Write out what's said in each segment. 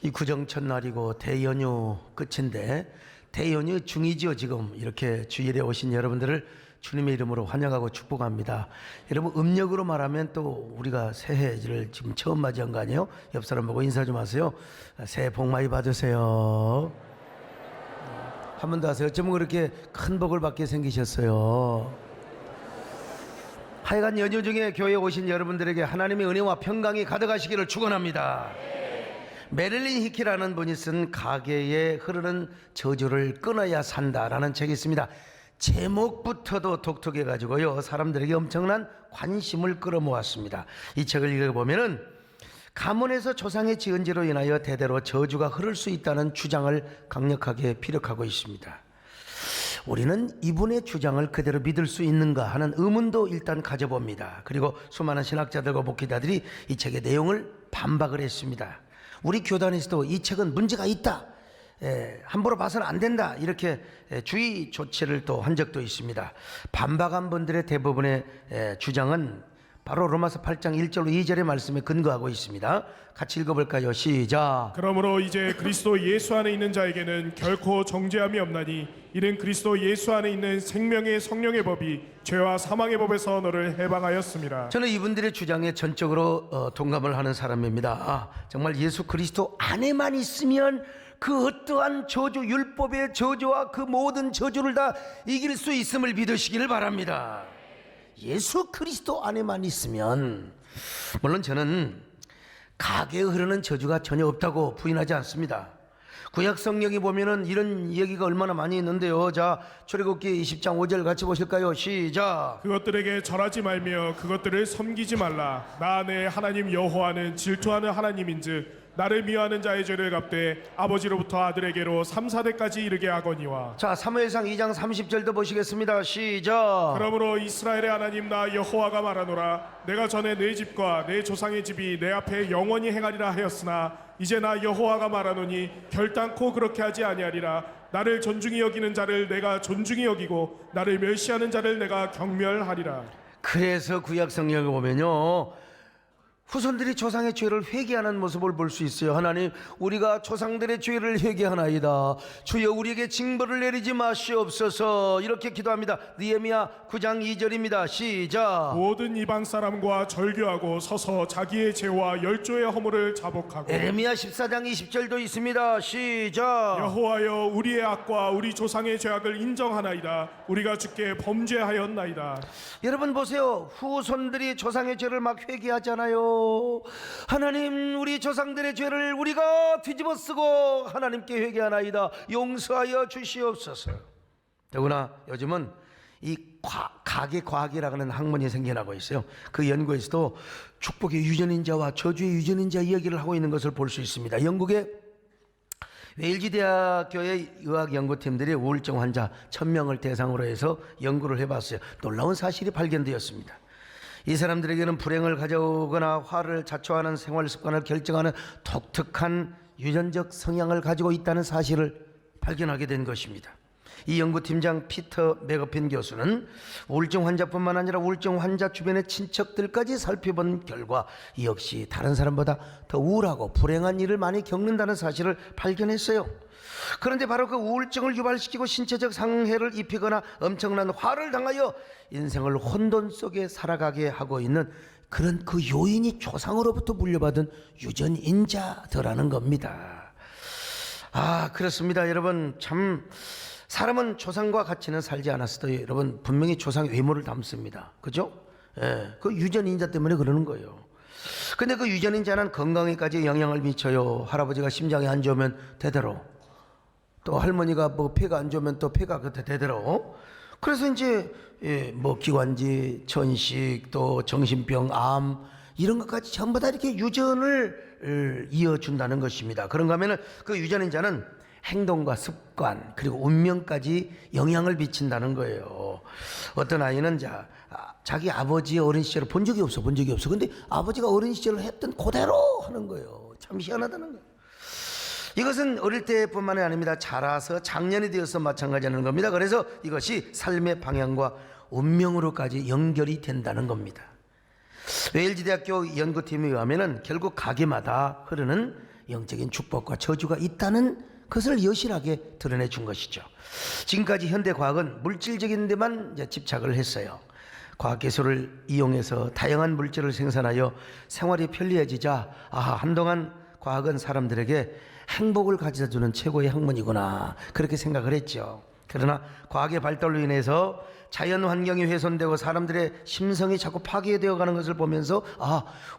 이 구정 첫날이고 대연휴 끝인데 대연휴 중이지요. 지금 이렇게 주일에 오신 여러분들을 주님의 이름으로 환영하고 축복합니다. 여러분, 음력으로 말하면 또 우리가 새해를 지금 처음 맞이한 거 아니에요? 옆 사람 보고 인사 좀 하세요. 새해 복 많이 받으세요. 한 번 더 하세요. 어쩌면 그렇게 큰 복을 받게 생기셨어요. 하여간 연휴 중에 교회에 오신 여러분들에게 하나님의 은혜와 평강이 가득하시기를 축원합니다. 메릴린 히키라는 분이 쓴 가계에 흐르는 저주를 끊어야 산다라는 책이 있습니다. 제목부터도 독특해가지고요, 사람들에게 엄청난 관심을 끌어모았습니다. 이 책을 읽어보면은 가문에서 조상의 지은 죄로 인하여 대대로 저주가 흐를 수 있다는 주장을 강력하게 피력하고 있습니다. 우리는 이분의 주장을 그대로 믿을 수 있는가 하는 의문도 일단 가져봅니다. 그리고 수많은 신학자들과 목회자들이 이 책의 내용을 반박을 했습니다. 우리 교단에서도 이 책은 문제가 있다, 함부로 봐서는 안 된다, 이렇게 주의 조치를 또 한 적도 있습니다. 반박한 분들의 대부분의 주장은 바로 로마서 8장 1절로 2절의 말씀에 근거하고 있습니다. 같이 읽어볼까요? 시작. 그러므로 이제 그리스도 예수 안에 있는 자에게는 결코 정죄함이 없나니 이는 그리스도 예수 안에 있는 생명의 성령의 법이 죄와 사망의 법에서 너를 해방하였습니다. 저는 이분들의 주장에 전적으로 동감을 하는 사람입니다. 정말 예수 그리스도 안에만 있으면 그 어떠한 저주, 율법의 저주와 그 모든 저주를 다 이길 수 있음을 믿으시기를 바랍니다. 예수 그리스도 안에만 있으면, 물론 저는 가계에 흐르는 저주가 전혀 없다고 부인하지 않습니다. 구약 성경에 보면은 이런 얘기가 얼마나 많이 있는데요. 자, 출애굽기 20장 5절 같이 보실까요? 시작. 그것들에게 절하지 말며 그것들을 섬기지 말라. 나 내 하나님 여호와는 질투하는 하나님인즉 나를 미워하는 자의 죄를 갚되 아버지로부터 아들에게로 3, 4대까지 이르게 하거니와. 자, 사무엘상 2장 30절도 보시겠습니다. 시작. 그러므로 이스라엘의 하나님 나 여호와가 말하노라. 내가 전에 내 집과 내 조상의 집이 내 앞에 영원히 행하리라 하였으나 이제 나 여호와가 말하노니 결단코 그렇게 하지 아니하리라. 나를 존중히 여기는 자를 내가 존중히 여기고 나를 멸시하는 자를 내가 경멸하리라. 그래서 구약 성경을 보면요, 후손들이 조상의 죄를 회개하는 모습을 볼 수 있어요. 하나님, 우리가 조상들의 죄를 회개하나이다. 주여 우리에게 징벌을 내리지 마시옵소서, 이렇게 기도합니다. 느헤미야 9장 2절입니다. 시작. 모든 이방 사람과 절교하고 서서 자기의 죄와 열조의 허물을 자복하고. 에레미야 14장 20절도 있습니다. 시작. 여호와여 우리의 악과 우리 조상의 죄악을 인정하나이다. 우리가 주께 범죄하였나이다. 여러분 보세요. 후손들이 조상의 죄를 막 회개하잖아요. 하나님, 우리 조상들의 죄를 우리가 뒤집어 쓰고 하나님께 회개하나이다. 용서하여 주시옵소서. 더구나 요즘은 이 가계 과학이라고 하는 학문이 생겨나고 있어요. 그 연구에서도 축복의 유전인자와 저주의 유전인자 이야기를 하고 있는 것을 볼 수 있습니다. 영국의 웨일즈 대학교의 의학연구팀들이 우울증 환자 1000명을 대상으로 해서 연구를 해봤어요. 놀라운 사실이 발견되었습니다. 이 사람들에게는 불행을 가져오거나 화를 자초하는 생활 습관을 결정하는 독특한 유전적 성향을 가지고 있다는 사실을 발견하게 된 것입니다. 이 연구팀장 피터 맥어핀 교수는 우울증 환자뿐만 아니라 우울증 환자 주변의 친척들까지 살펴본 결과 이 역시 다른 사람보다 더 우울하고 불행한 일을 많이 겪는다는 사실을 발견했어요. 그런데 바로 그 우울증을 유발시키고 신체적 상해를 입히거나 엄청난 화를 당하여 인생을 혼돈 속에 살아가게 하고 있는 그런 그 요인이 조상으로부터 물려받은 유전인자더라는 겁니다. 그렇습니다. 여러분, 참 사람은 조상과 같이는 살지 않았어도 여러분 분명히 조상의 외모를 담습니다. 그죠? 그 유전인자 때문에 그러는 거예요. 근데 그 유전인자는 건강에까지 영향을 미쳐요. 할아버지가 심장이 안 좋으면 대대로, 또 할머니가 뭐 폐가 안 좋으면 또 폐가 그때 대대로. 그래서 이제 뭐 기관지, 천식, 또 정신병, 암, 이런 것까지 전부 다 이렇게 유전을 이어준다는 것입니다. 그런가 하면은 그 유전인자는 행동과 습관 그리고 운명까지 영향을 미친다는 거예요. 어떤 아이는 자기 아버지의 어린 시절을 본 적이 없어. 근데 아버지가 어린 시절을 했던 그대로 하는 거예요. 참 희한하다는 거예요. 이것은 어릴 때뿐만이 아닙니다. 자라서 장년이 되어서 마찬가지라는 겁니다. 그래서 이것이 삶의 방향과 운명으로까지 연결이 된다는 겁니다. 웨일즈 대학교 연구팀에 의하면 결국 가게마다 흐르는 영적인 축복과 저주가 있다는 것을 여실하게 드러내 준 것이죠. 지금까지 현대 과학은 물질적인 데만 이제 집착을 했어요. 과학기술을 이용해서 다양한 물질을 생산하여 생활이 편리해지자 한동안 과학은 사람들에게 행복을 가져다 주는 최고의 학문이구나, 그렇게 생각을 했죠. 그러나 과학의 발달로 인해서 자연 환경이 훼손되고 사람들의 심성이 자꾸 파괴되어 가는 것을 보면서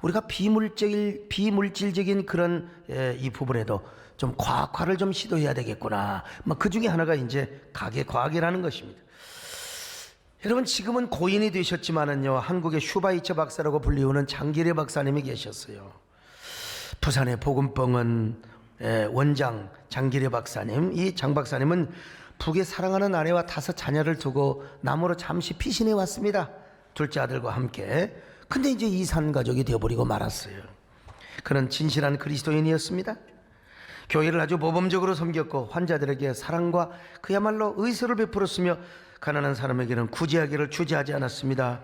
우리가 비물질적인 그런 이 부분에도 좀 과학화를 좀 시도해야 되겠구나. 그 중에 하나가 이제 가계과학이라는 것입니다. 여러분, 지금은 고인이 되셨지만은요, 한국의 슈바이처 박사라고 불리우는 장기례 박사님이 계셨어요. 부산의 복음병원 원장 장기례 박사님, 이 장 박사님은 북에 사랑하는 아내와 5 자녀를 두고 남으로 잠시 피신해 왔습니다. 둘째 아들과 함께. 근데 이제 이산 가족이 되어버리고 말았어요. 그는 진실한 그리스도인이었습니다. 교회를 아주 모범적으로 섬겼고 환자들에게 사랑과 그야말로 의술을 베풀었으며 가난한 사람에게는 구제하기를 주저하지 않았습니다.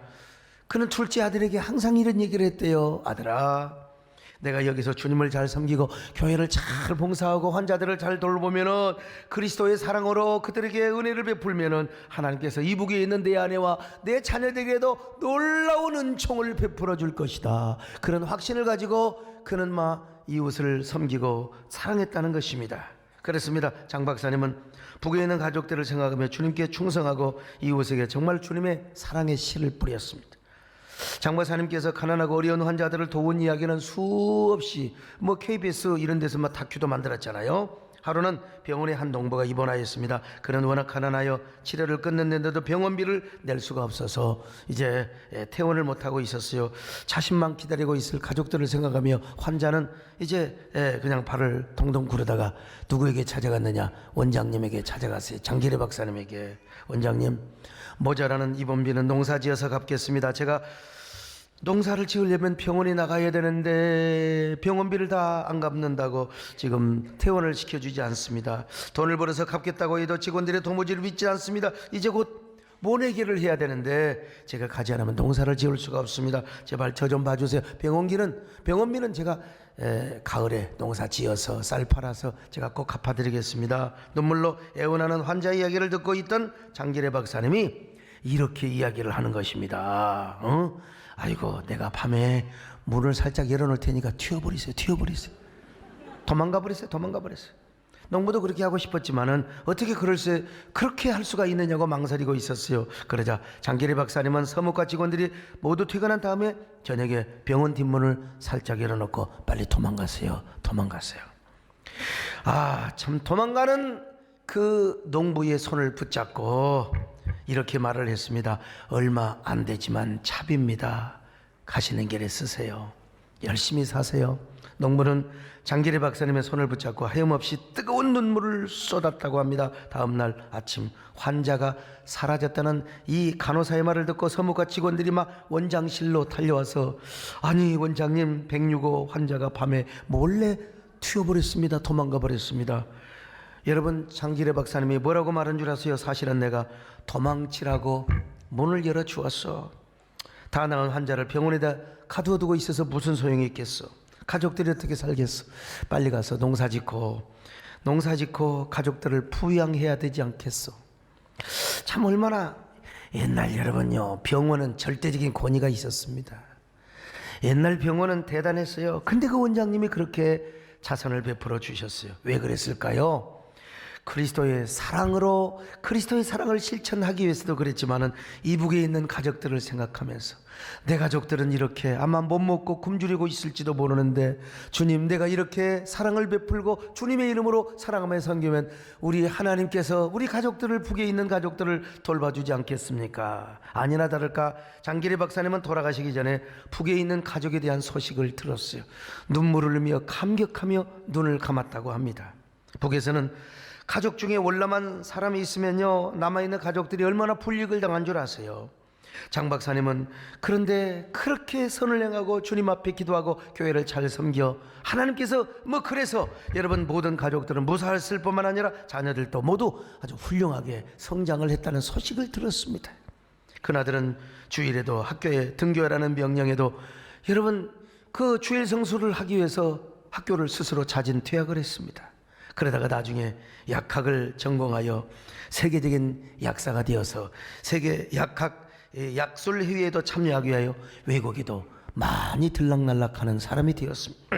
그는 둘째 아들에게 항상 이런 얘기를 했대요. 아들아, 내가 여기서 주님을 잘 섬기고 교회를 잘 봉사하고 환자들을 잘 돌보면은, 그리스도의 사랑으로 그들에게 은혜를 베풀면은 하나님께서 이북에 있는 내 아내와 내 자녀들에게도 놀라운 은총을 베풀어 줄 것이다. 그런 확신을 가지고 그는 이웃을 섬기고 사랑했다는 것입니다. 그렇습니다. 장 박사님은 북에 있는 가족들을 생각하며 주님께 충성하고 이웃에게 정말 주님의 사랑의 씨를 뿌렸습니다. 장 박사님께서 가난하고 어려운 환자들을 도운 이야기는 수없이 KBS 이런 데서 다큐도 만들었잖아요. 하루는 병원에 한 농부가 입원하였습니다. 그는 워낙 가난하여 치료를 끊는데도 병원비를 낼 수가 없어서 이제 퇴원을 못하고 있었어요. 자신만 기다리고 있을 가족들을 생각하며 환자는 이제 그냥 발을 동동 구르다가 누구에게 찾아갔느냐? 원장님에게 찾아갔어요. 장기례 박사님에게. 원장님, 모자라는 입원비는 농사지어서 갚겠습니다. 제가 농사를 지으려면 병원에 나가야 되는데 병원비를 다 안 갚는다고 지금 퇴원을 시켜주지 않습니다. 돈을 벌어서 갚겠다고 해도 직원들의 도무지를 믿지 않습니다. 이제 곧 모내기를 해야 되는데 제가 가지 않으면 농사를 지을 수가 없습니다. 제발 저 좀 봐주세요. 병원비는 제가 가을에 농사 지어서 쌀 팔아서 제가 꼭 갚아드리겠습니다. 눈물로 애원하는 환자 이야기를 듣고 있던 장기례 박사님이 이렇게 이야기를 하는 것입니다. 아이고, 내가 밤에 문을 살짝 열어놓을 테니까 튀어버리세요. 도망가 버리세요. 농부도 그렇게 하고 싶었지만은 어떻게 그렇게 할 수가 있느냐고 망설이고 있었어요. 그러자 장기례 박사님은 서무과 직원들이 모두 퇴근한 다음에 저녁에 병원 뒷문을 살짝 열어놓고 빨리 도망가세요. 참, 도망가는 그 농부의 손을 붙잡고 이렇게 말을 했습니다. 얼마 안 되지만 차비입니다. 가시는 길에 쓰세요. 열심히 사세요. 농부는 장기례 박사님의 손을 붙잡고 하염없이 뜨거운 눈물을 쏟았다고 합니다. 다음 날 아침 환자가 사라졌다는 이 간호사의 말을 듣고 서무과 직원들이 원장실로 달려와서, 아니 원장님, 106호 환자가 밤에 몰래 튀어버렸습니다. 도망가 버렸습니다. 여러분, 장기례 박사님이 뭐라고 말한 줄 아세요? 사실은 내가 도망치라고 문을 열어 주었어. 다 나은 환자를 병원에다 가두어두고 있어서 무슨 소용이 있겠어. 가족들이 어떻게 살겠어. 빨리 가서 농사 짓고 가족들을 부양해야 되지 않겠어. 참, 얼마나 옛날, 여러분요, 병원은 절대적인 권위가 있었습니다. 옛날 병원은 대단했어요. 근데 그 원장님이 그렇게 자선을 베풀어 주셨어요. 왜 그랬을까요? 그리스도의 사랑을 실천하기 위해서도 그랬지만은 이북에 있는 가족들을 생각하면서, 내 가족들은 이렇게 아마 못 먹고 굶주리고 있을지도 모르는데 주님, 내가 이렇게 사랑을 베풀고 주님의 이름으로 사랑하며 섬기면 우리 하나님께서 우리 가족들을, 북에 있는 가족들을 돌봐주지 않겠습니까? 아니나 다를까 장기례 박사님은 돌아가시기 전에 북에 있는 가족에 대한 소식을 들었어요. 눈물을 흘리며 감격하며 눈을 감았다고 합니다. 북에서는 가족 중에 월남한 사람이 있으면요, 남아있는 가족들이 얼마나 불이익을 당한 줄 아세요? 장 박사님은 그런데 그렇게 선을 행하고 주님 앞에 기도하고 교회를 잘 섬겨 하나님께서 그래서 여러분, 모든 가족들은 무사했을 뿐만 아니라 자녀들도 모두 아주 훌륭하게 성장을 했다는 소식을 들었습니다. 그나들은 주일에도 학교에 등교하라는 명령에도 여러분, 그 주일 성수를 하기 위해서 학교를 스스로 자진 퇴학을 했습니다. 그러다가 나중에 약학을 전공하여 세계적인 약사가 되어서 세계 약술 회의에도 참여하기 위하여 외국에도 많이 들락날락하는 사람이 되었습니다.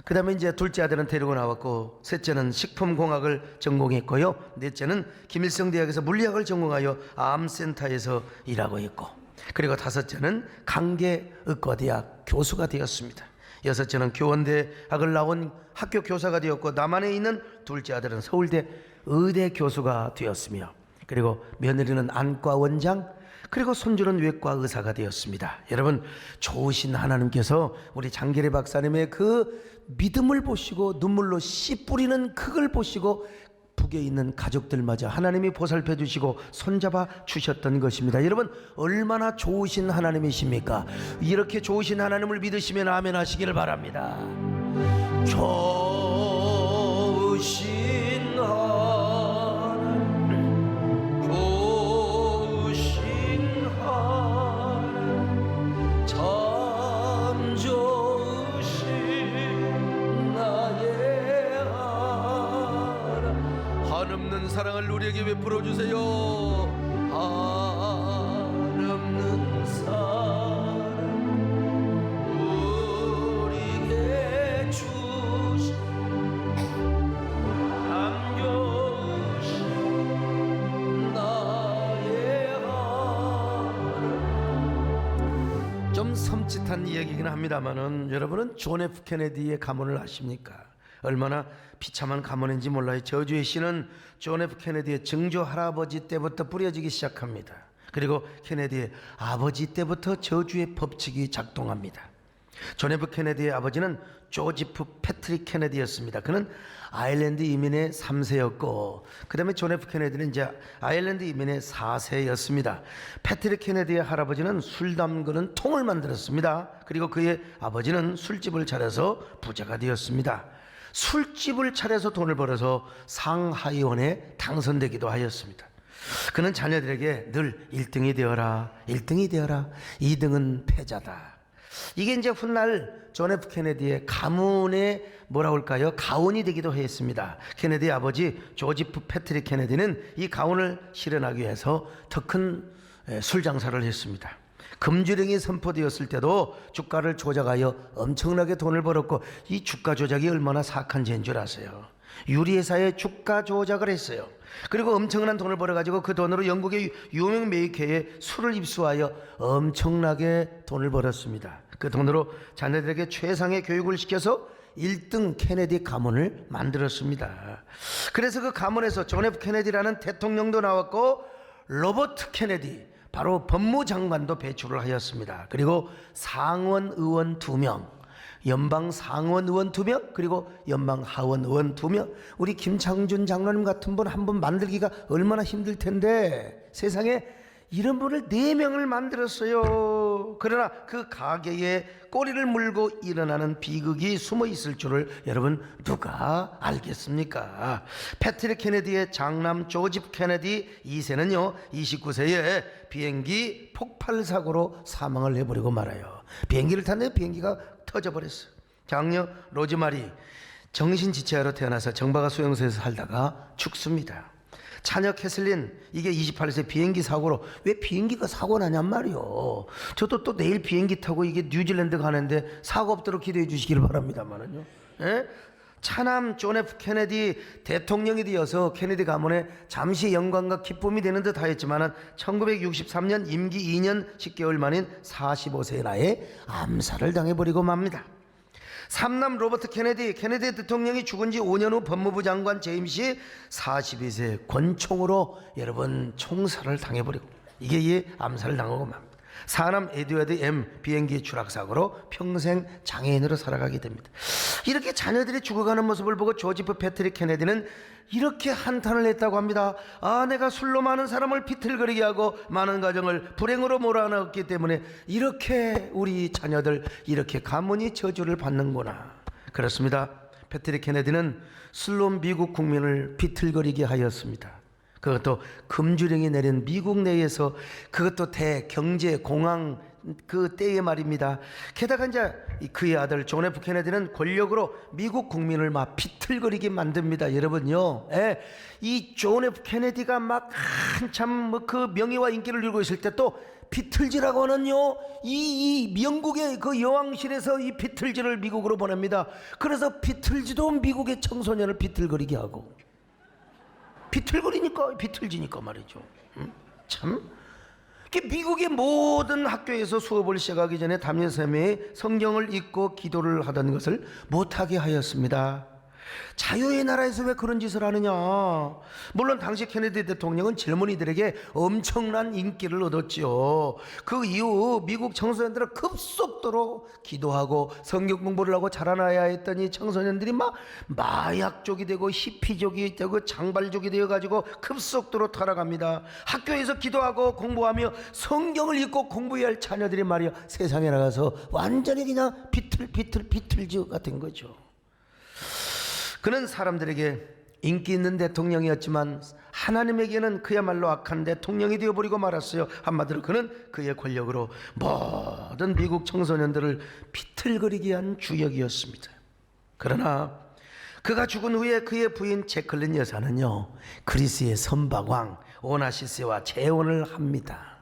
그 다음에 이제 둘째 아들은 데리고 나왔고, 셋째는 식품공학을 전공했고요, 넷째는 김일성 대학에서 물리학을 전공하여 암센터에서 일하고 있고, 그리고 다섯째는 강계의과대학 교수가 되었습니다. 여섯째는 교원대학을 나온 학교 교사가 되었고, 남한에 있는 둘째 아들은 서울대 의대 교수가 되었으며, 그리고 며느리는 안과 원장, 그리고 손주는 외과 의사가 되었습니다. 여러분, 좋으신 하나님께서 우리 장계래 박사님의 그 믿음을 보시고 눈물로 씨 뿌리는 그걸 보시고 북에 있는 가족들마저 하나님이 보살펴 주시고 손잡아 주셨던 것입니다. 여러분, 얼마나 좋으신 하나님이십니까? 이렇게 좋으신 하나님을 믿으시면 아멘 하시기를 바랍니다. 좋으신 하나님, 좋으신 하나님, 참 좋으신 나의 하나님, 한없는 사랑을 우리에게 베풀어 주세요. 한없는 사랑 우리에게 주신 남겨주신 나의 하나님. 좀 섬찟한 이야기긴 합니다만은, 여러분은 존 F 케네디의 가문을 아십니까? 얼마나 비참한 가문인지 몰라요. 저주의 씨는 존 F 케네디의 증조 할아버지 때부터 뿌려지기 시작합니다. 그리고 케네디의 아버지 때부터 저주의 법칙이 작동합니다. 존 F 케네디의 아버지는 조지프 패트릭 케네디였습니다. 그는 아일랜드 이민의 3세였고, 그 다음에 존 F 케네디는 이제 아일랜드 이민의 4세였습니다. 패트릭 케네디의 할아버지는 술 담그는 통을 만들었습니다. 그리고 그의 아버지는 술집을 차려서 부자가 되었습니다. 술집을 차려서 돈을 벌어서 상하이원에 당선되기도 하였습니다. 그는 자녀들에게 늘 1등이 되어라, 1등이 되어라, 2등은 패자다. 이게 이제 훗날 존 F 케네디의 가문의 뭐라고 할까요? 가훈이 되기도 했습니다. 케네디의 아버지 조지프 패트릭 케네디는 이 가훈을 실현하기 위해서 더 큰 술 장사를 했습니다. 금주령이 선포되었을 때도 주가를 조작하여 엄청나게 돈을 벌었고, 이 주가 조작이 얼마나 사악한 죄인 줄 아세요? 유리회사에 주가 조작을 했어요. 그리고 엄청난 돈을 벌어가지고 그 돈으로 영국의 유명 메이커에 술을 입수하여 엄청나게 돈을 벌었습니다. 그 돈으로 자녀들에게 최상의 교육을 시켜서 1등 케네디 가문을 만들었습니다. 그래서 그 가문에서 존 F 케네디라는 대통령도 나왔고, 로버트 케네디, 바로 법무장관도 배출을 하였습니다. 그리고 상원 의원 2명, 연방 상원 의원 2명, 그리고 연방 하원 의원 2명. 우리 김창준 장로님 같은 분 한 분 만들기가 얼마나 힘들 텐데, 세상에 이런 분을 4명을 만들었어요. 그러나 그 가게에 꼬리를 물고 일어나는 비극이 숨어 있을 줄을 여러분 누가 알겠습니까? 패트릭 케네디의 장남 조지프 케네디 2세는요 29세에 비행기 폭발 사고로 사망을 해버리고 말아요. 비행기를 탔는데 비행기가 터져버렸어요. 장녀 로즈마리 정신지체아로 태어나서 정바가 수용소에서 살다가 죽습니다. 자녀 캐슬린, 이게 28세 비행기 사고로, 왜 비행기가 사고 나냔 말이요. 저도 또 내일 비행기 타고 이게 뉴질랜드 가는데 사고 없도록 기도해 주시길 바랍니다만은요. 예? 차남 존 F 케네디 대통령이 되어서 케네디 가문에 잠시 영광과 기쁨이 되는 듯 하였지만은 1963년 임기 2년 10개월 만인 45세의 나이에 암살을 당해버리고 맙니다. 삼남 로버트 케네디 대통령이 죽은 지 5년 후 법무부 장관 제임스이 42세 권총으로 여러분 총살을 당해버리고, 이게 이 암살을 당하고 맙니다. 사남 에드워드 M 비행기 추락사고로 평생 장애인으로 살아가게 됩니다. 이렇게 자녀들이 죽어가는 모습을 보고 조지프 패트릭 케네디는 이렇게 한탄을 했다고 합니다. 아, 내가 술로 많은 사람을 비틀거리게 하고 많은 가정을 불행으로 몰아넣었기 때문에 이렇게 우리 자녀들 이렇게 가문이 저주를 받는구나. 그렇습니다. 패트릭 케네디는 술로 미국 국민을 비틀거리게 하였습니다. 그것도 금주령이 내린 미국 내에서, 그것도 대경제 공황 그 때의 말입니다. 게다가 이제 그의 아들 존 F 케네디는 권력으로 미국 국민을 막 비틀거리게 만듭니다. 여러분요, 이 존 F 케네디가 막 한참 뭐 그 명예와 인기를 누리고 있을 때 또 비틀즈라고 하는요, 이 영국의 그 여왕실에서 이 비틀즈를 미국으로 보냅니다. 그래서 비틀즈도 미국의 청소년을 비틀거리게 하고, 비틀거리니까 비틀즈니까 말이죠. 참. 미국의 모든 학교에서 수업을 시작하기 전에 담임선생님이 성경을 읽고 기도를 하던 것을 못하게 하였습니다. 자유의 나라에서 왜 그런 짓을 하느냐. 물론 당시 케네디 대통령은 젊은이들에게 엄청난 인기를 얻었지요. 그 이후 미국 청소년들은 급속도로 기도하고 성경 공부를 하고 자라나야 했더니 청소년들이 막 마약족이 되고 히피족이 되고 장발족이 되어가지고 급속도로 타락합니다. 학교에서 기도하고 공부하며 성경을 읽고 공부해야 할 자녀들이 말이야 세상에 나가서 완전히 그냥 비틀즈가 된 거죠. 그는 사람들에게 인기 있는 대통령이었지만 하나님에게는 그야말로 악한 대통령이 되어버리고 말았어요. 한마디로 그는 그의 권력으로 모든 미국 청소년들을 비틀거리게 한 주역이었습니다. 그러나 그가 죽은 후에 그의 부인 제클린 여사는요, 그리스의 선박왕 오나시스와 재혼을 합니다.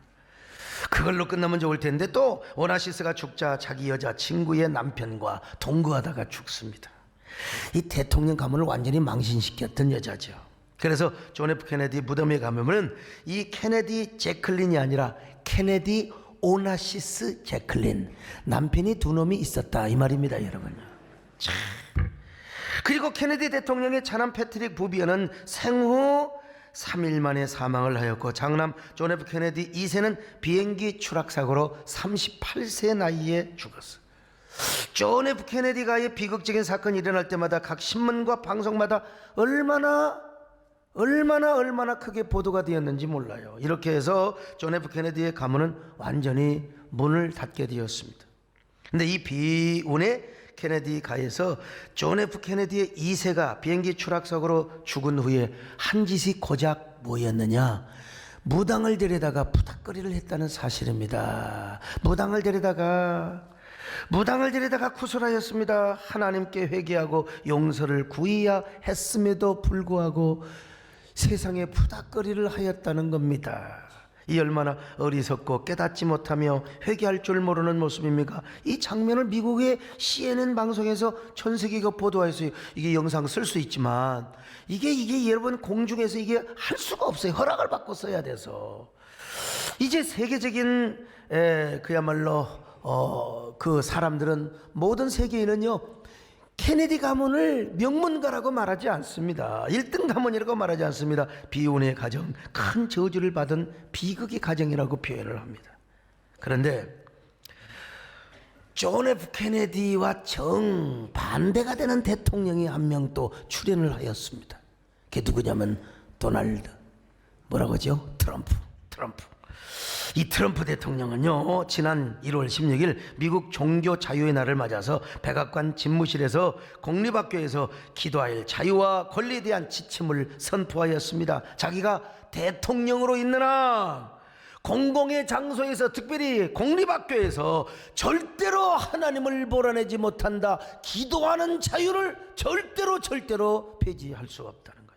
그걸로 끝나면 좋을 텐데 또 오나시스가 죽자 자기 여자 친구의 남편과 동거하다가 죽습니다. 이 대통령 가문을 완전히 망신시켰던 여자죠. 그래서 존 F 케네디 무덤에 가면은 이 케네디 제클린이 아니라 케네디 오나시스 제클린, 남편이 두 놈이 있었다 이 말입니다, 여러분. 참. 그리고 케네디 대통령의 차남 패트릭 부비언은 생후 3일 만에 사망을 하였고 장남 존 F 케네디 2세는 비행기 추락사고로 38세 나이에 죽었어요. 존 F 케네디가의 비극적인 사건이 일어날 때마다 각 신문과 방송마다 얼마나 크게 보도가 되었는지 몰라요. 이렇게 해서 존 F 케네디의 가문은 완전히 문을 닫게 되었습니다. 근데 이 비운의 케네디 가에서 존 F 케네디의 2세가 비행기 추락사고로 죽은 후에 한 짓이 고작 뭐였느냐, 무당을 데려다가 푸닥거리를 했다는 사실입니다. 무당을 데려다가 구술하였습니다. 하나님께 회개하고 용서를 구해야 했음에도 불구하고 세상에 푸닥거리를 하였다는 겁니다. 이 얼마나 어리석고 깨닫지 못하며 회개할 줄 모르는 모습입니까? 이 장면을 미국의 CNN 방송에서 전 세계가 보도했어요. 이게 영상 쓸 수 있지만 이게 여러분 공중에서 이게 할 수가 없어요. 허락을 받고 써야 돼서. 이제 세계적인 그야말로 그 사람들은, 모든 세계인은요, 케네디 가문을 명문가라고 말하지 않습니다. 1등 가문이라고 말하지 않습니다. 비운의 가정, 큰 저주를 받은 비극의 가정이라고 표현을 합니다. 그런데 존 F 케네디와 정반대가 되는 대통령이 한 명 또 출연을 하였습니다. 그게 누구냐면 도널드, 뭐라고 하죠? 트럼프. 이 트럼프 대통령은요, 지난 1월 16일 미국 종교 자유의 날을 맞아서 백악관 집무실에서 공립학교에서 기도할 자유와 권리에 대한 지침을 선포하였습니다. 자기가 대통령으로 있는 한 공공의 장소에서, 특별히 공립학교에서 절대로 하나님을 몰아내지 못한다, 기도하는 자유를 절대로 폐지할 수 없다는 거예요.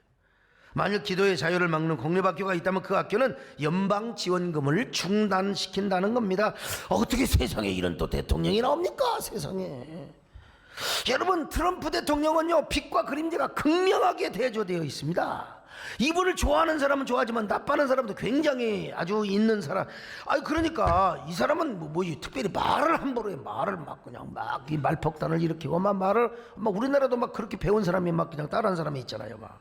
만약 기도의 자유를 막는 공립학교가 있다면 그 학교는 연방지원금을 중단시킨다는 겁니다. 어떻게 세상에 이런 또 대통령이 나옵니까, 세상에. 여러분, 트럼프 대통령은요, 빛과 그림자가 극명하게 대조되어 있습니다. 이분을 좋아하는 사람은 좋아하지만 나빠하는 사람도 굉장히 아주 있는 사람. 그러니까 이 사람은 특별히 말을 함부로 해. 말을 막 그냥 막 이 말폭탄을 일으키고 막 말을 막, 우리나라도 막 그렇게 배운 사람이 막 그냥 따라하는 사람이 있잖아요. 막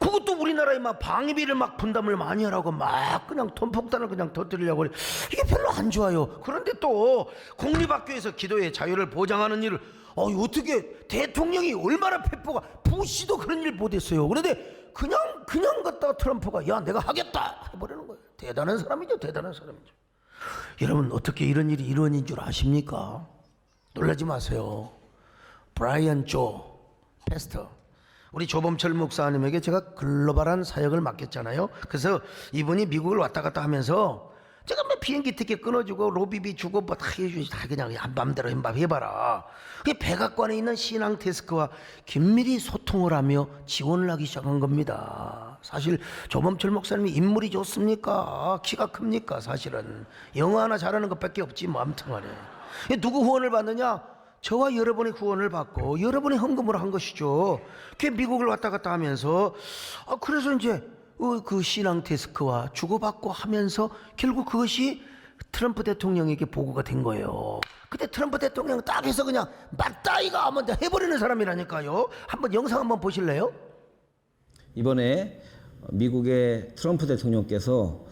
그것도 우리나라에 막 방위비를 막 분담을 많이 하라고 막 그냥 돈폭탄을 그냥 터뜨리려고 그래. 이게 별로 안 좋아요. 그런데 또 공립학교에서 기도의 자유를 보장하는 일을 어떻게 대통령이 얼마나 페퍼가, 부시도 그런 일 못했어요. 그런데 그냥 갖다가 트럼프가 야 내가 하겠다 해버리는 거예요. 대단한 사람이죠. 여러분, 어떻게 이런 일이 일어난 줄 아십니까? 놀라지 마세요. 브라이언 조 패스터, 우리 조범철 목사님에게 제가 글로벌한 사역을 맡겼잖아요. 그래서 이분이 미국을 왔다 갔다 하면서 제가 비행기 티켓 끊어주고 로비비 주고 뭐 다 해주지. 다 그냥 맘대로 해봐라. 그 백악관에 있는 신앙 데스크와 긴밀히 소통을 하며 지원을 하기 시작한 겁니다. 사실 조범철 목사님이 인물이 좋습니까? 키가 큽니까? 사실은 영어 하나 잘하는 것밖에 없지 뭐. 아무튼 간에 누구 후원을 받느냐? 저와 여러분의 후원을 받고 여러분의 헌금으로 한 것이죠. 그 미국을 왔다 갔다 하면서 그래서 이제 그 신앙 데스크와 주고받고 하면서 결국 그것이 트럼프 대통령에게 보고가 된 거예요. 그때 트럼프 대통령 딱 해서 그냥 맞다 이거 한번 해버리는 사람이라니까요. 한번 영상 한번 보실래요? 이번에 미국의 트럼프 대통령께서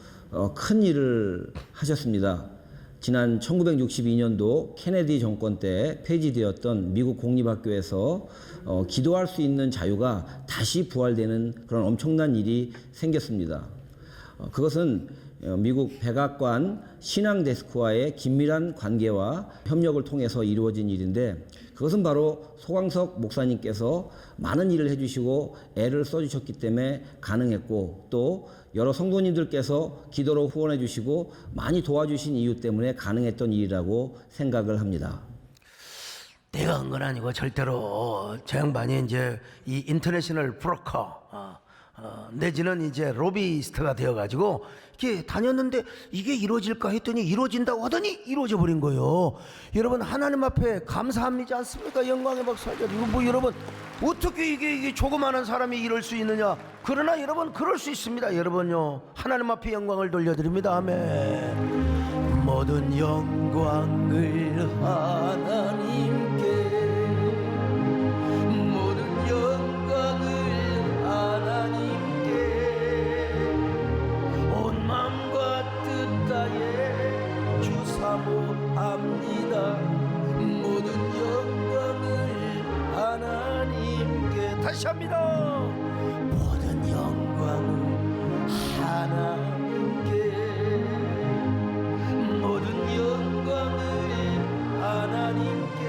큰 일을 하셨습니다. 지난 1962년도 케네디 정권 때 폐지되었던 미국 공립학교에서 기도할 수 있는 자유가 다시 부활되는 그런 엄청난 일이 생겼습니다. 그것은 미국 백악관 신앙 데스크와의 긴밀한 관계와 협력을 통해서 이루어진 일인데, 그것은 바로 소광석 목사님께서 많은 일을 해주시고 애를 써주셨기 때문에 가능했고, 또 여러 성도님들께서 기도로 후원해 주시고 많이 도와주신 이유 때문에 가능했던 일이라고 생각을 합니다. 내가 한 건 아니고 절대로 저 양반이 이제 이 인터내셔널 브로커 내지는 이제 로비스트가 되어가지고 이렇게 다녔는데 이게 이루어질까 했더니 이루어진다고 하더니 이루어져 버린 거예요. 여러분 하나님 앞에 감사합니지 않습니까? 영광의 박수하죠. 이거 뭐 여러분 어떻게 이게 조그마한 사람이 이럴 수 있느냐? 그러나 여러분 그럴 수 있습니다. 여러분요 하나님 앞에 영광을 돌려드립니다. 아멘. 모든 영광을 하나님께, 모든 영광을 하나님께, 온 마음과 뜻 다해 주 사모합니다. 모든 영광을 하나님께. 다시 합니다. 모든 영광을 하나님께, 모든 영광을 하나님께,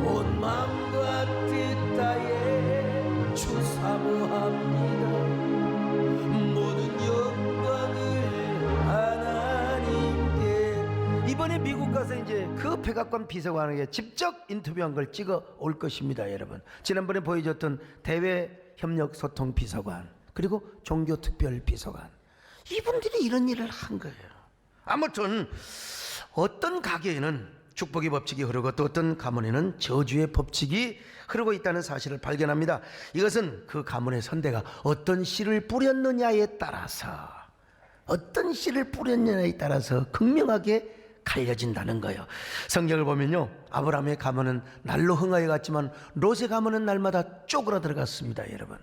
온 마음과 뜻 다해 주 사모합니다. 모든 영광을 하나님께. 이번에 미국 가서 이제 그 백악관 비서관에게 직접 인터뷰한 걸 찍어 올 것입니다. 여러분 지난번에 보여줬던 대외협력소통 비서관 그리고 종교특별비서관, 이분들이 이런 일을 한 거예요. 아무튼 어떤 가게에는 축복의 법칙이 흐르고 또 어떤 가문에는 저주의 법칙이 흐르고 있다는 사실을 발견합니다. 이것은 그 가문의 선대가 어떤 씨를 뿌렸느냐에 따라서, 어떤 씨를 뿌렸느냐에 따라서 극명하게 갈려진다는 거예요. 성경을 보면요 아브라함의 가문은 날로 흥하여 갔지만 롯의 가문은 날마다 쪼그라들어갔습니다. 여러분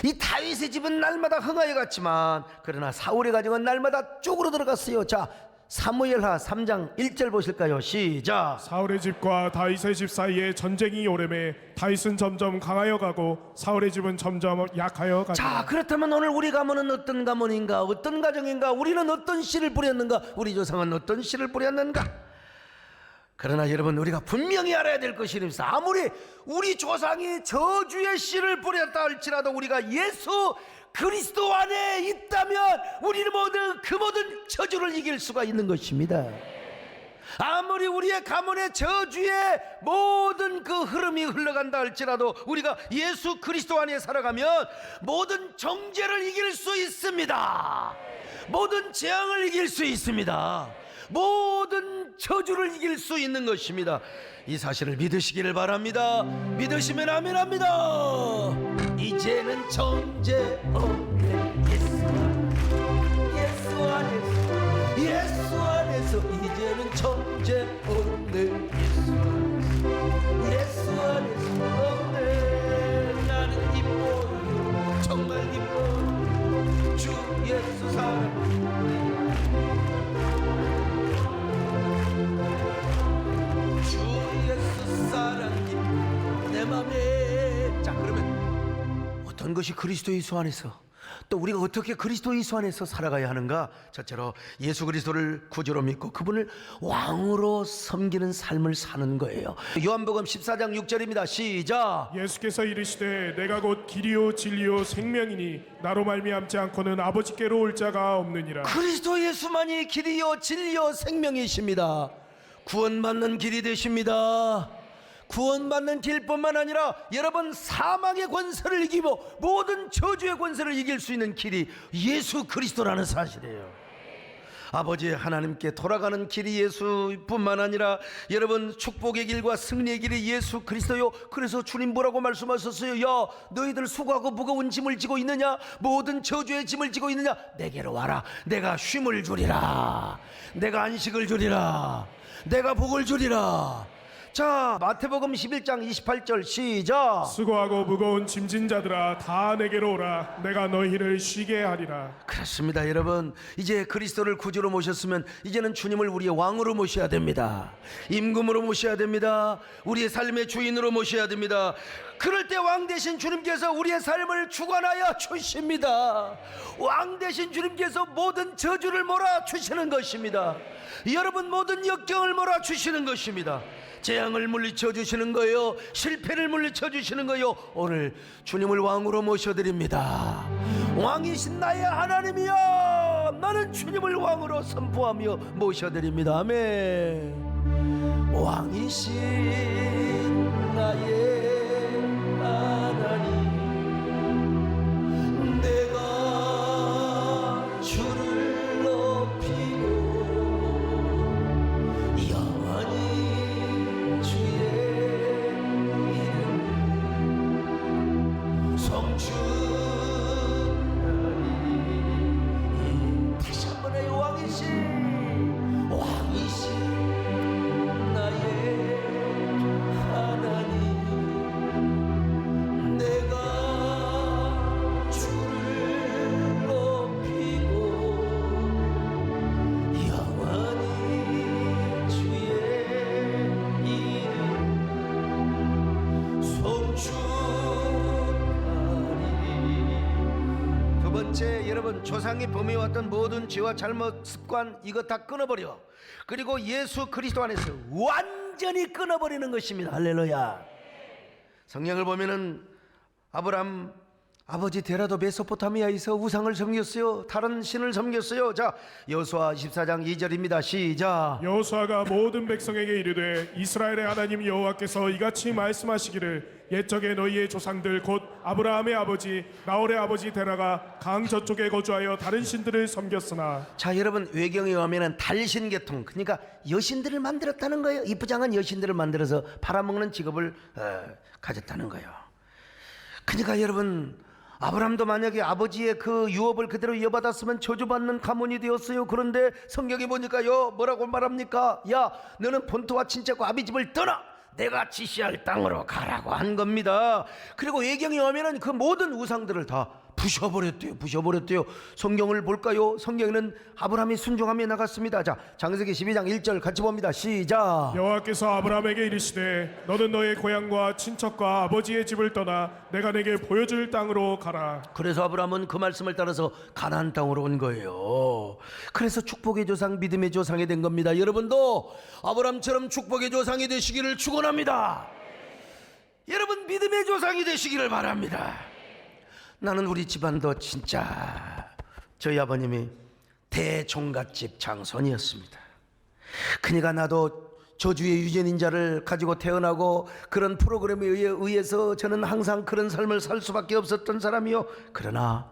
이 다윗의 집은 날마다 흥하여 갔지만 그러나 사울의 가정은 날마다 쪼그라들어갔어요. 자 사무엘하 3장 1절 보실까요? 시작. 사울의 집과 다윗의 집 사이에 전쟁이 오래매 다윗은 점점 강하여 가고 사울의 집은 점점 약하여 가니. 자 그렇다면 오늘 우리 가문은 어떤 가문인가, 어떤 가정인가, 우리는 어떤 씨를 뿌렸는가, 우리 조상은 어떤 씨를 뿌렸는가. 그러나 여러분 우리가 분명히 알아야 될 것이 있습니다. 아무리 우리 조상이 저주의 씨를 뿌렸다 할지라도 우리가 예수 그리스도 안에 있다면 우리는 그 모든 저주를 이길 수가 있는 것입니다. 아무리 우리의 가문의 저주의 모든 그 흐름이 흘러간다 할지라도 우리가 예수 그리스도 안에 살아가면 모든 정죄를 이길 수 있습니다. 모든 재앙을 이길 수 있습니다. 모든 저주를 이길 수 있는 것입니다. 이 사실을 믿으시기를 바랍니다. 믿으시면 아멘합니다. 이제는 정죄 없네. 예수 안에서, 예수 안에서 이제는 정죄 없네. 예수 안에서 없네. 나는 기뻐요, 정말 기뻐요. 주 예수 사랑, 내 맘에. 자 그러면 어떤 것이 그리스도 예수 안에서, 또 우리가 어떻게 그리스도 예수 안에서 살아가야 하는가? 첫째로 예수 그리스도를 구주로 믿고 그분을 왕으로 섬기는 삶을 사는 거예요. 요한복음 14장 6절입니다. 시작. 예수께서 이르시되 내가 곧 길이요 진리요 생명이니 나로 말미암지 않고는 아버지께로 올 자가 없느니라. 그리스도 예수만이 길이요 진리요 생명이십니다. 구원받는 길이 되십니다. 구원받는 길뿐만 아니라 여러분 사망의 권세를 이기고 모든 저주의 권세를 이길 수 있는 길이 예수 그리스도라는 사실이에요. 아버지 하나님께 돌아가는 길이 예수뿐만 아니라 여러분 축복의 길과 승리의 길이 예수 그리스도요. 그래서 주님 뭐라고 말씀하셨어요? 야 너희들 수고하고 무거운 짐을 지고 있느냐? 모든 저주의 짐을 지고 있느냐? 내게로 와라. 내가 쉼을 주리라. 내가 안식을 주리라. 내가 복을 주리라. 자 마태복음 11장 28절 시작. 수고하고 무거운 짐진 자들아 다 내게로 오라. 내가 너희를 쉬게 하리라. 그렇습니다. 여러분 이제 그리스도를 구주로 모셨으면 이제는 주님을 우리의 왕으로 모셔야 됩니다. 임금으로 모셔야 됩니다. 우리의 삶의 주인으로 모셔야 됩니다. 그럴 때 왕 대신 주님께서 우리의 삶을 주관하여 주십니다. 왕 대신 주님께서 모든 저주를 몰아주시는 것입니다. 여러분 모든 역경을 몰아주시는 것입니다. 재앙을 물리쳐 주시는 거예요. 실패를 물리쳐 주시는 거예요. 오늘 주님을 왕으로 모셔드립니다. 왕이신 나의 하나님이여 나는 주님을 왕으로 선포하며 모셔드립니다. 아멘. 왕이신 나의 하나님 내가 주를 높이고 영원히 주의 이름 성주하리. 다시 한번 해요. 왕이신 나의 하나님 내가 주를 높이고 영원히 주의 이름 송축하리. 두 번째 여러분 조상이 범해왔던 모든 죄와 잘못 습관 이거 다 끊어버려. 그리고 예수 그리스도 안에서 완전히 끊어버리는 것입니다. 할렐루야. 성경을 보면은 아브람 아버지 데라도 메소포타미아에서 우상을 섬겼어요. 다른 신을 섬겼어요. 자 여호수아 14장 2절입니다. 시작. 여호수아가 모든 백성에게 이르되 이스라엘의 하나님 여호와께서 이같이 말씀하시기를 옛적에 너희의 조상들 곧 아브라함의 아버지 나홀의 아버지 데라가 강 저쪽에 거주하여 다른 신들을 섬겼으나. 자 여러분 외경에 의하면 달신계통 그러니까 여신들을 만들었다는 거예요. 이쁘장한 여신들을 만들어서 팔아먹는 직업을 가졌다는 거예요. 그러니까 여러분 아브라함도 만약에 아버지의 그 유업을 그대로 이어받았으면 저주받는 가문이 되었어요. 그런데 성경에 보니까요 뭐라고 말합니까? 야 너는 본토와 친척과 아비집을 떠나 내가 지시할 땅으로 가라고 한 겁니다. 그리고 외경에 오면은 그 모든 우상들을 다 부셔버렸대요. 성경을 볼까요? 성경에는 아브라함이 순종하며 나갔습니다. 자 창세기 12장 1절 같이 봅니다. 시작. 여호와께서 아브라함에게 이르시되 너는 너의 고향과 친척과 아버지의 집을 떠나 내가 내게 보여줄 땅으로 가라. 그래서 아브라함은 그 말씀을 따라서 가나안 땅으로 온 거예요. 그래서 축복의 조상 믿음의 조상이 된 겁니다. 여러분도 아브라함처럼 축복의 조상이 되시기를 축원합니다. 여러분 믿음의 조상이 되시기를 바랍니다. 나는 우리 집안도 진짜 저희 아버님이 대종갓집 장손이었습니다. 그러니까 나도 저주의 유전인자를 가지고 태어나고 그런 프로그램에 의해서 저는 항상 그런 삶을 살 수밖에 없었던 사람이요. 그러나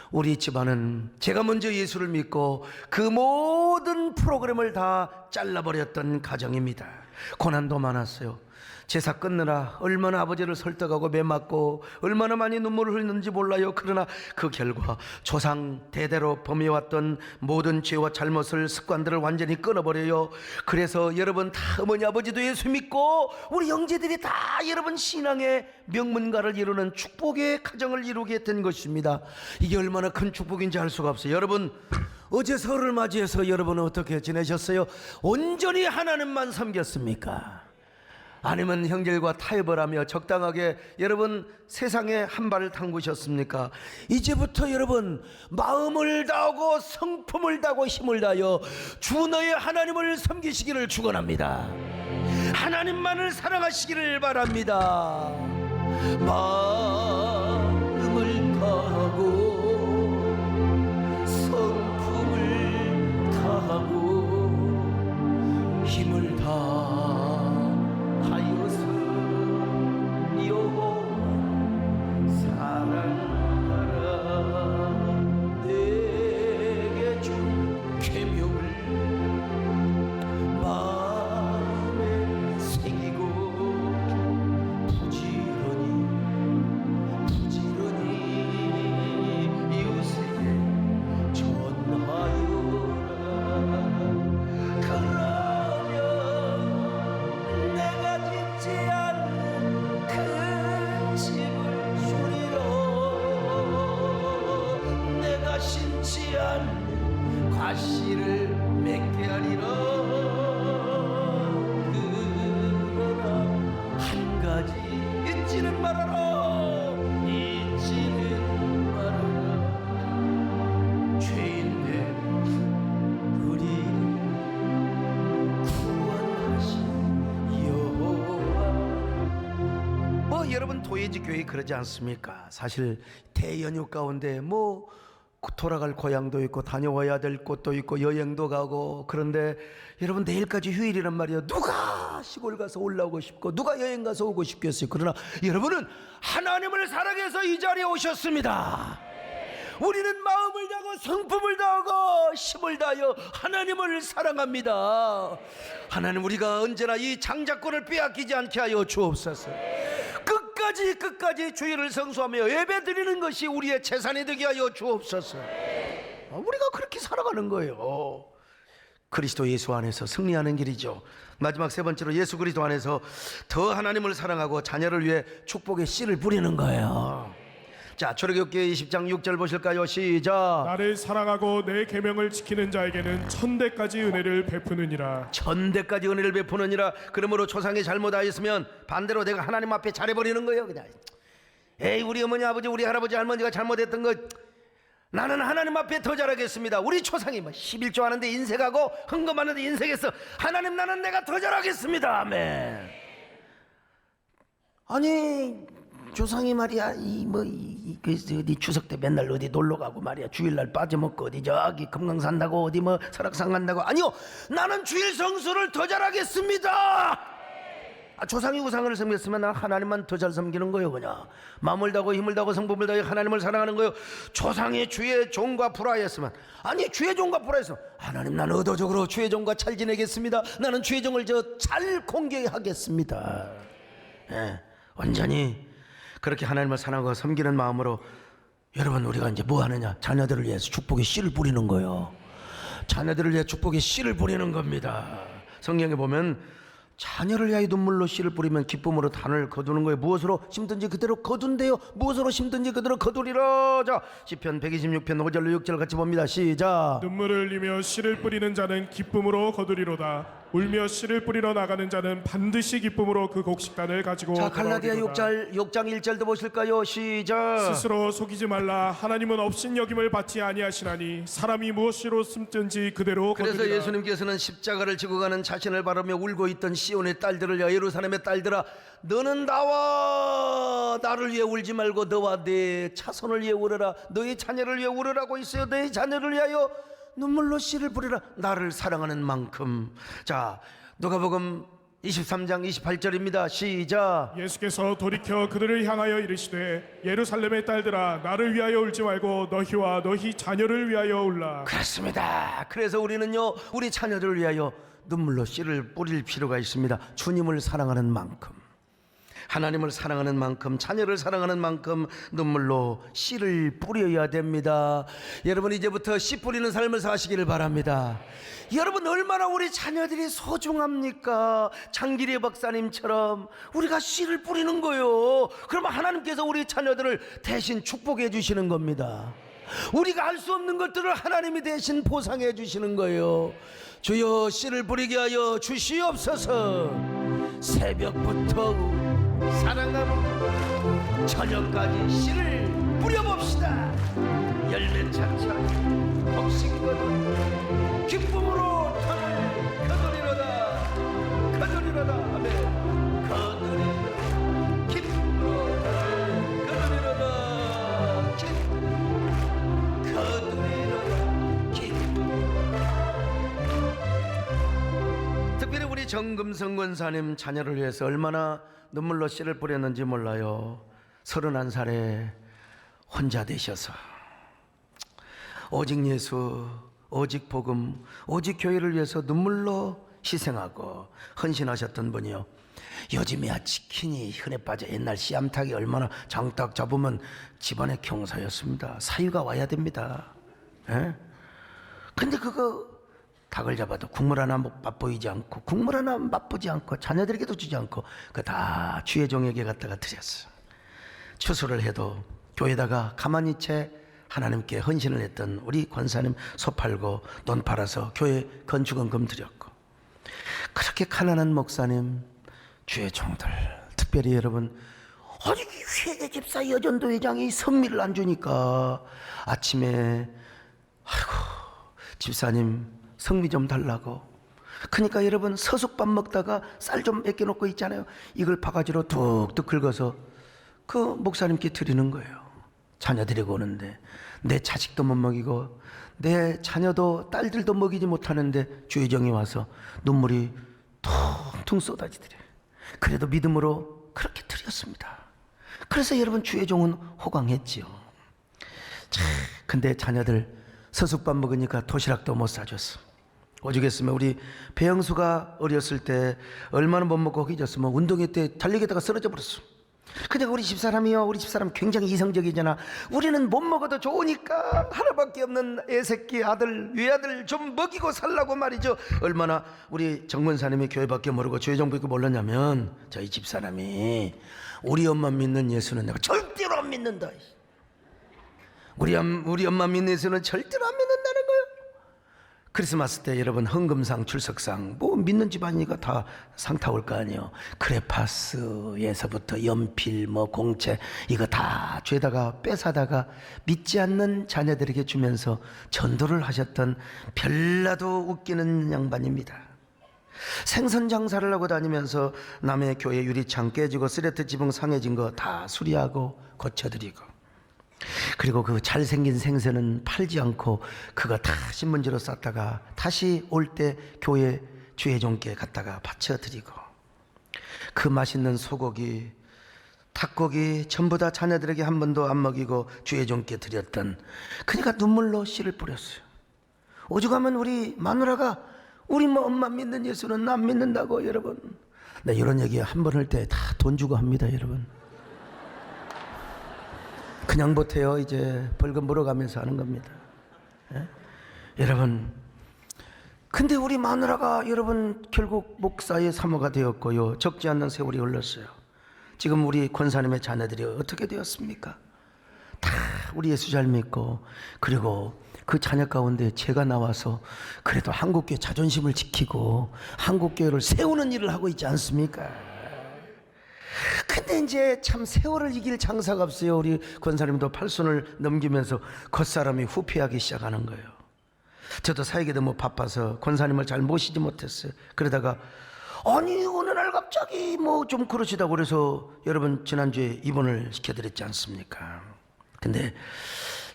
우리 집안은 제가 먼저 예수를 믿고 그 모든 프로그램을 다 잘라버렸던 가정입니다. 고난도 많았어요. 제사 끊느라 얼마나 아버지를 설득하고 매맞고 얼마나 많이 눈물을 흘렸는지 몰라요. 그러나 그 결과 조상 대대로 범해왔던 모든 죄와 잘못을 습관들을 완전히 끊어버려요. 그래서 여러분 다 어머니 아버지도 예수 믿고 우리 형제들이 다 여러분 신앙의 명문가를 이루는 축복의 가정을 이루게 된 것입니다. 이게 얼마나 큰 축복인지 알 수가 없어요. 여러분 어제 설을 맞이해서 여러분은 어떻게 지내셨어요? 온전히 하나님만 섬겼습니까? 아니면 형제들과 타협을 하며 적당하게 여러분 세상에 한 발을 담그셨습니까? 이제부터 여러분 마음을 다하고 성품을 다하고 힘을 다하여 주 너의 하나님을 섬기시기를 축원합니다. 하나님만을 사랑하시기를 바랍니다. 마음을 다하고 성품을 다하고 힘을 다하여서 여호와 사랑하라. 내게 준 계명을 마음에 새기고 부지런히 이웃에게 전하여라. 그러면 내가 짓지 않는 큰 집을 주리라. 내가 심지 않는 과실을 맺게 하리라. 그러나 한 가지 잊지는 말아라. 잊지는 말아라. 죄인된 우리를 구원하신 여호와. 뭐 여러분 도예지 교회 그러지 않습니까? 사실 대연휴 가운데 뭐 돌아갈 고향도 있고 다녀와야 될 곳도 있고 여행도 가고, 그런데 여러분 내일까지 휴일이란 말이에요. 누가 시골 가서 올라오고 싶고 누가 여행 가서 오고 싶겠어요. 그러나 여러분은 하나님을 사랑해서 이 자리에 오셨습니다. 우리는 마음을 다하고 성품을 다하고 힘을 다하여 하나님을 사랑합니다. 하나님, 우리가 언제나 이 장자권을 빼앗기지 않게 하여 주옵소서. 끝까지 주의를 성수하며 예배 드리는 것이 우리의 재산이 되게 하여 주옵소서. 우리가 그렇게 살아가는 거예요. 그리스도 예수 안에서 승리하는 길이죠. 마지막 세 번째로 예수 그리스도 안에서 더 하나님을 사랑하고 자녀를 위해 축복의 씨를 뿌리는 거예요. 자, 출애굽기 20장 6절 보실까요? 시작. 나를 사랑하고 내 계명을 지키는 자에게는 천대까지 은혜를 베푸느니라. 천대까지 은혜를 베푸느니라. 그러므로 조상이 잘못하였으면 반대로 내가 하나님 앞에 잘해버리는 거예요. 그냥 에이, 우리 어머니 아버지 우리 할아버지 할머니가 잘못했던 것 나는 하나님 앞에 더 잘하겠습니다. 우리 조상이 뭐 11조 하는데 인색하고 헌금하는데 인색했어. 하나님, 나는 내가 더 잘하겠습니다. 아멘. 아니 조상이 말이야 어디 추석 때 맨날 어디 놀러 가고 말이야, 주일날 빠져먹고 어디 저기 금강산 간다고 어디 뭐 설악산 간다고. 아니요, 나는 주일 성수를 더 잘하겠습니다. 조상이 우상을 섬겼으면 나 하나님만 더 잘 섬기는 거예요. 그냥 마음을 다하고 힘을 다하고 성품을 다하여 하나님을 사랑하는 거예요. 조상이 주의 종과 불화했으면, 아니 주의 종과 불화했으면 하나님, 나는 의도적으로 주의 종과 잘 지내겠습니다. 나는 주의 종을 잘 공개하겠습니다. 예, 완전히 그렇게 하나님을 사랑하고 섬기는 마음으로 여러분, 우리가 이제 뭐 하느냐? 자녀들을 위해서 축복의 씨를 뿌리는 거예요. 자녀들을 위해 축복의 씨를 뿌리는 겁니다. 성경에 보면 자녀를 위하여 눈물로 씨를 뿌리면 기쁨으로 단을 거두는 거예요. 무엇으로 심든지 그대로 거둔대요. 무엇으로 심든지 그대로 거두리라. 자, 시편 126편 5절로 6절 같이 봅니다. 시작. 눈물을 흘리며 씨를 뿌리는 자는 기쁨으로 거두리로다. 울며 씨를 뿌리러 나가는 자는 반드시 기쁨으로 그 곡식단을 가지고 자, 갈라디아 돌아오리로다. 6장 1절도 보실까요? 시작. 스스로 속이지 말라. 하나님은 업신여김을 받지 아니하시나니 사람이 무엇으로 숨든지 그대로 그래서 거두리라. 예수님께서는 십자가를 지고 가는 자신을 바라며 울고 있던 시온의 딸들을, 야 예루살렘의 딸들아, 너는 나와 나를 위해 울지 말고 너와 내 자손을 위해 울어라. 너의 자녀를 위해 울으라고 있어요. 너의 자녀를 위하여 눈물로 씨를 뿌리라. 나를 사랑하는 만큼. 자, 누가복음 23장 28절입니다. 시작. 예수께서 돌이켜 그들을 향하여 이르시되 예루살렘의 딸들아, 나를 위하여 울지 말고 너희와 너희 자녀를 위하여 울라. 그렇습니다. 그래서 우리는요, 우리 자녀들을 위하여 눈물로 씨를 뿌릴 필요가 있습니다. 주님을 사랑하는 만큼, 하나님을 사랑하는 만큼, 자녀를 사랑하는 만큼 눈물로 씨를 뿌려야 됩니다. 여러분, 이제부터 씨 뿌리는 삶을 사시기를 바랍니다. 여러분, 얼마나 우리 자녀들이 소중합니까? 장기리 박사님처럼 우리가 씨를 뿌리는 거예요. 그러면 하나님께서 우리 자녀들을 대신 축복해 주시는 겁니다. 우리가 할 수 없는 것들을 하나님이 대신 보상해 주시는 거예요. 주여, 씨를 뿌리게 하여 주시옵소서. 새벽부터 사랑하고 저녁까지 씨를 뿌려봅시다. 열매 찬찬 복식거든 기쁨으로 터를 거두리로다. 거두리로다. 아멘. 거두리로다. 기쁨으로 터를 거두리로다. 거두리로다. 기쁨. 특별히 우리 정금성 권사님 자녀를 위해서 얼마나 눈물로 씨를 뿌렸는지 몰라요. 31살에 혼자 되셔서 오직 예수, 오직 복음, 오직 교회를 위해서 눈물로 희생하고 헌신하셨던 분이요. 요즘이야 치킨이 흔해 빠져 옛날 씨암탉이 얼마나 장딱 잡으면 집안의 경사였습니다. 사유가 와야 됩니다. 예? 근데 그거 닭을 잡아도 국물 하나 맛보이지 않고 국물 하나 맛보지 않고 자녀들에게도 주지 않고 그 다 주의 종에게 갖다가 드렸어요. 추수를 해도 교회다가 가만히 채 하나님께 헌신을 했던 우리 권사님 소 팔고 돈 팔아서 교회 건축원금 드렸고, 그렇게 가난한 목사님 주의 종들, 특별히 여러분 아직 회계 집사 여전도 회장이 성미를 안 주니까 아침에 아이고 집사님 성미 좀 달라고, 그러니까 여러분 서숙밥 먹다가 쌀 좀 벗겨놓고 있잖아요. 이걸 바가지로 툭툭 긁어서 그 목사님께 드리는 거예요. 자녀 데리고 오는데 내 자식도 못 먹이고 내 자녀도 딸들도 먹이지 못하는데 주의 종이 와서 눈물이 퉁퉁 쏟아지더래. 그래도 믿음으로 그렇게 드렸습니다. 그래서 여러분 주의 종은 호강했지요. 참, 근데 자녀들 서숙밥 먹으니까 도시락도 못 사줬어. 오죽했으면 우리 배영수가 어렸을 때 얼마나 못 먹고 허기졌으면 운동회 때 달리기다가 쓰러져 버렸어. 근데 우리 집사람이요, 우리 집사람 굉장히 이성적이잖아. 우리는 못 먹어도 좋으니까 하나밖에 없는 애새끼 아들 외아들 좀 먹이고 살라고 말이죠. 얼마나 우리 정권사님이 교회밖에 모르고 주의정부밖에 몰랐냐면 저희 집사람이 우리 엄마 믿는 예수는 내가 절대로 안 믿는다. 우리 엄마 믿는 예수는 절대로 안 믿는다는 거예요. 크리스마스 때 여러분 헌금상 출석상 뭐 믿는 집안이니까 다 상 타올 거 아니에요. 크레파스에서부터 연필 뭐 공채 이거 다 죄다가 뺏어다가 믿지 않는 자녀들에게 주면서 전도를 하셨던 별나도 웃기는 양반입니다. 생선 장사를 하고 다니면서 남의 교회 유리창 깨지고 쓰레트 지붕 상해진 거 다 수리하고 고쳐드리고, 그리고 그 잘생긴 생선은 팔지 않고 그거 다 신문지로 쌌다가 다시 올 때 교회 주의 종께 갖다가 바쳐드리고, 그 맛있는 소고기 닭고기 전부 다 자녀들에게 한 번도 안 먹이고 주의 종께 드렸던, 그러니까 눈물로 씨를 뿌렸어요. 오죽하면 우리 마누라가 우리 뭐 엄마 믿는 예수는 안 믿는다고. 여러분 네, 이런 얘기 한 번 할 때 다 돈 주고 합니다. 여러분 그냥 못해요. 이제 벌금 물어가면서 하는 겁니다. 예? 여러분 근데 우리 마누라가 여러분 결국 목사의 사모가 되었고요, 적지 않는 세월이 흘렀어요. 지금 우리 권사님의 자녀들이 어떻게 되었습니까? 다 우리 예수 잘 믿고, 그리고 그 자녀 가운데 제가 나와서 그래도 한국교회 자존심을 지키고 한국교회를 세우는 일을 하고 있지 않습니까? 근데 이제 참 세월을 이길 장사가 없어요. 우리 권사님도 팔순을 넘기면서 겉사람이 후퇴하기 시작하는 거예요. 저도 사역에 너무 바빠서 권사님을 잘 모시지 못했어요. 그러다가 아니 어느 날 갑자기 뭐 좀 그러시다고 그래서 여러분 지난주에 입원을 시켜드렸지 않습니까? 근데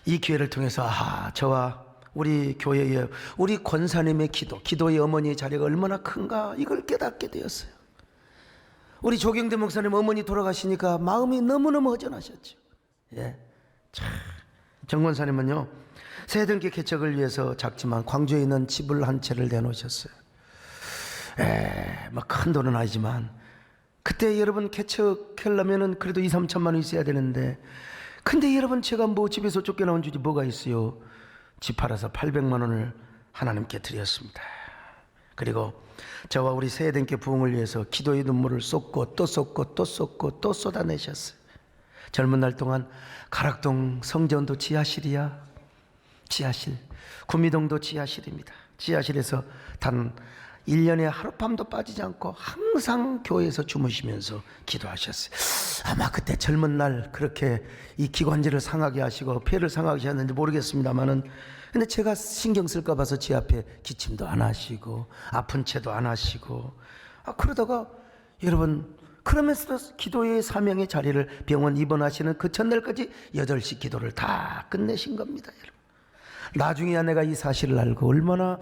이 기회를 통해서 저와 우리 교회의 우리 권사님의 기도의 어머니의 자리가 얼마나 큰가 이걸 깨닫게 되었어요. 우리 조경대 목사님 어머니 돌아가시니까 마음이 너무너무 허전하셨죠. 예. 참, 정 권사님은요 새등기 개척을 위해서 작지만 광주에 있는 집을 한 채를 내놓으셨어요. 뭐 큰 돈은 아니지만 그때 여러분 개척하려면은 그래도 2-3천만 원 있어야 되는데, 근데 여러분 제가 뭐 집에서 쫓겨나온 주지 뭐가 있어요. 집 팔아서 800만 원을 하나님께 드렸습니다. 그리고 저와 우리 새해등께 부흥을 위해서 기도의 눈물을 쏟고 또 쏟고 또 쏟고 또 쏟아내셨어요. 젊은 날 동안 가락동 성전도 지하실이야. 지하실. 구미동도 지하실입니다. 지하실에서 단 1년에 하룻밤도 빠지지 않고 항상 교회에서 주무시면서 기도하셨어요. 아마 그때 젊은 날 그렇게 이 기관지를 상하게 하시고 폐를 상하게 하셨는지 모르겠습니다만은, 근데 제가 신경 쓸까 봐서 제 앞에 기침도 안 하시고 아픈 채도 안 하시고, 그러다가 여러분, 그러면서도 기도의 사명의 자리를 병원 입원하시는 그 전날까지 8시 기도를 다 끝내신 겁니다. 여러분, 나중에야 내가 이 사실을 알고 얼마나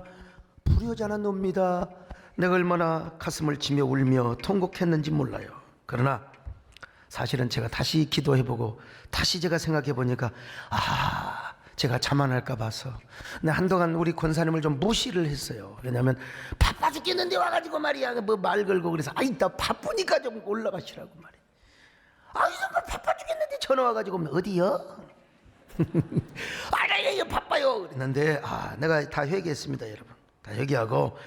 불효자나 놉니다. 내가 얼마나 가슴을 치며 울며 통곡했는지 몰라요. 그러나 사실은 제가 다시 기도해보고 다시 제가 생각해보니까, 제가 자만할까 봐서 한동안 우리 권사님을 좀 무시를 했어요. 왜냐하면 바빠 죽겠는데 와가지고 말이야 뭐 말 걸고 그래서, 나 바쁘니까 좀 올라가시라고 말이야. 정말 바빠 죽겠는데 전화 와가지고 어디요? 나 바빠요 그랬는데, 내가 다 회개했습니다. 여러분, 다 회개하고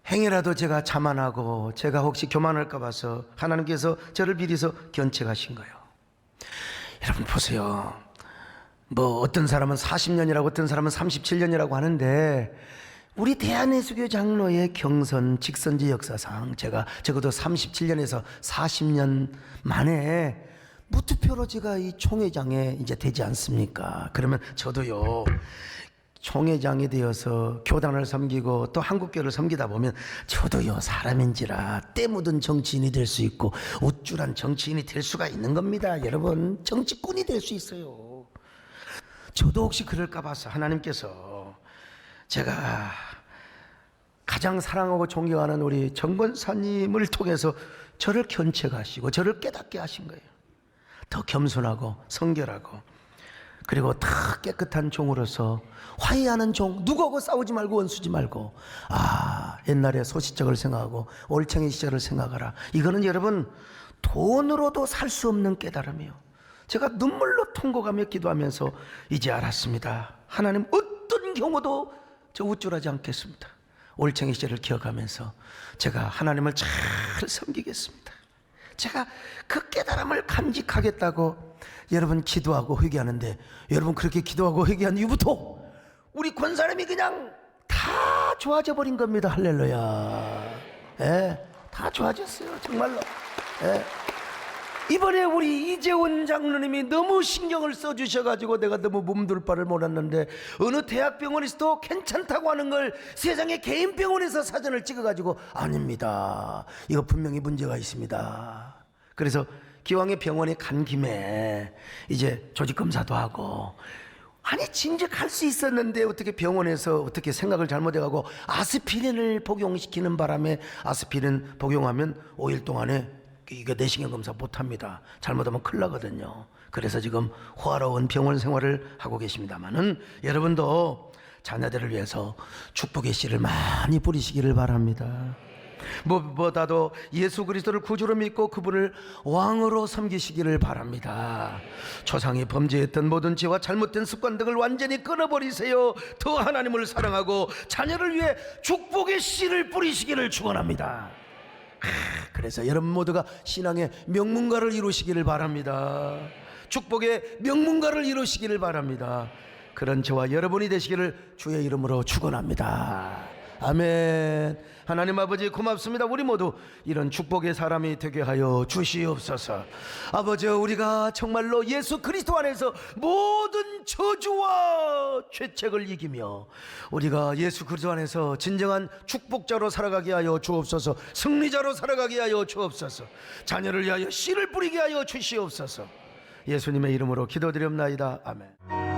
행여라도 제가 자만하고 제가 혹시 교만할까 봐서 하나님께서 저를 비리서 견책하신 거예요. 여러분 보세요. 뭐 어떤 사람은 40년이라고 어떤 사람은 37년이라고 하는데, 우리 대한예수교 장로의 경선 직선제 역사상 제가 적어도 37년에서 40년 만에 무투표로 제가 이 총회장에 이제 되지 않습니까? 그러면 저도요, 총회장이 되어서 교단을 섬기고 또 한국교를 섬기다 보면 저도요 사람인지라 때 묻은 정치인이 될 수 있고 우쭐한 정치인이 될 수가 있는 겁니다. 여러분, 정치꾼이 될 수 있어요. 저도 혹시 그럴까 봐서 하나님께서 제가 가장 사랑하고 존경하는 우리 정권사님을 통해서 저를 견책하시고 저를 깨닫게 하신 거예요. 더 겸손하고 성결하고, 그리고 다 깨끗한 종으로서 화해하는 종, 누구하고 싸우지 말고 원수지 말고, 옛날에 소시적을 생각하고 올챙이 시절을 생각하라. 이거는 여러분 돈으로도 살 수 없는 깨달음이요. 제가 눈물로 통곡하며 기도하면서 이제 알았습니다. 하나님 어떤 경우도 저 우쭐하지 않겠습니다. 올챙이 시절을 기억하면서 제가 하나님을 잘 섬기겠습니다. 제가 그 깨달음을 간직하겠다고 여러분 기도하고 회개하는데, 여러분 그렇게 기도하고 회개한 이후부터 우리 권사님이 그냥 다 좋아져 버린 겁니다. 할렐루야. 다 좋아졌어요, 정말로. 이번에 우리 이재원 장로님이 너무 신경을 써주셔가지고 내가 너무 몸둘 바를 몰랐는데, 어느 대학병원에서도 괜찮다고 하는 걸 세상에 개인 병원에서 사진을 찍어가지고, 아닙니다, 이거 분명히 문제가 있습니다. 그래서 기왕에 병원에 간 김에 이제 조직검사도 하고, 아니 진즉 할 수 있었는데 어떻게 병원에서 어떻게 생각을 잘못해가고 아스피린을 복용시키는 바람에, 아스피린 복용하면 5일 동안에 이거 내시경 검사 못합니다. 잘못하면 큰일 나거든요. 그래서 지금 호화로운 병원 생활을 하고 계십니다마는, 여러분도 자녀들을 위해서 축복의 씨를 많이 뿌리시기를 바랍니다. 무엇보다도 예수 그리스도를 구주로 믿고 그분을 왕으로 섬기시기를 바랍니다. 조상이 범죄했던 모든 죄와 잘못된 습관 등을 완전히 끊어버리세요. 더 하나님을 사랑하고 자녀를 위해 축복의 씨를 뿌리시기를 축원합니다. 그래서 여러분 모두가 신앙의 명문가를 이루시기를 바랍니다. 축복의 명문가를 이루시기를 바랍니다. 그런 저와 여러분이 되시기를 주의 이름으로 축원합니다. 아멘. 하나님 아버지 고맙습니다. 우리 모두 이런 축복의 사람이 되게 하여 주시옵소서. 아버지, 우리가 정말로 예수 그리스도 안에서 모든 저주와 죄책을 이기며 우리가 예수 그리스도 안에서 진정한 축복자로 살아가게 하여 주옵소서. 승리자로 살아가게 하여 주옵소서. 자녀를 위하여 씨를 뿌리게 하여 주시옵소서. 예수님의 이름으로 기도드립나이다. 아멘.